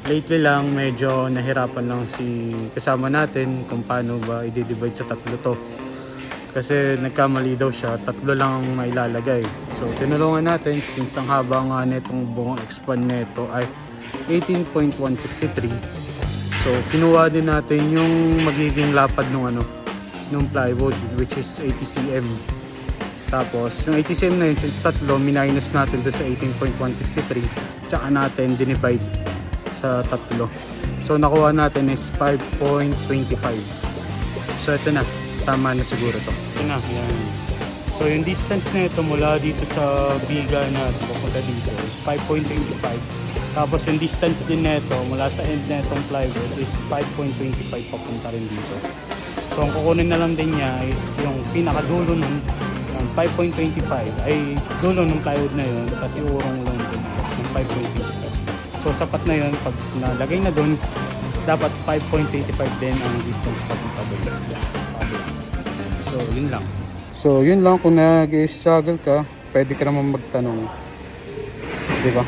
lately lang medyo nahirapan lang si kasama natin kung paano ba i-divide sa tatlo to. Kasi nagkamali daw siya, tatlo lang ang mailalagay. So tinulungan natin since ang haba nga netong buong expand neto ay 18.163. So kinuha din natin yung magiging lapad nung plywood, which is 80 cm. Tapos yung 80 cm na yun, since tatlo, minus natin doon sa 18.163, tsaka natin dinivide sa tatlo. So nakuha natin is 5.25. So ito na, tama na siguro to. Ito na, yan. So yung distance na ito mula dito sa biga na papunta dito is 5.25. Tapos yung distance din nito mula sa end na itong plywood is 5.25 papunta rin dito. So ang kukunin na lang din niya is yung pinakadulo ng 5.25 ay dulo ng plywood na yun, kasi urong lang din ng 5.25. So sapat na yun, pag nalagay na dun, dapat 5.85 din ang distance papunta doon. So yun lang. So yun lang, kung nag-struggle ka, pwede ka naman magtanong, di ba?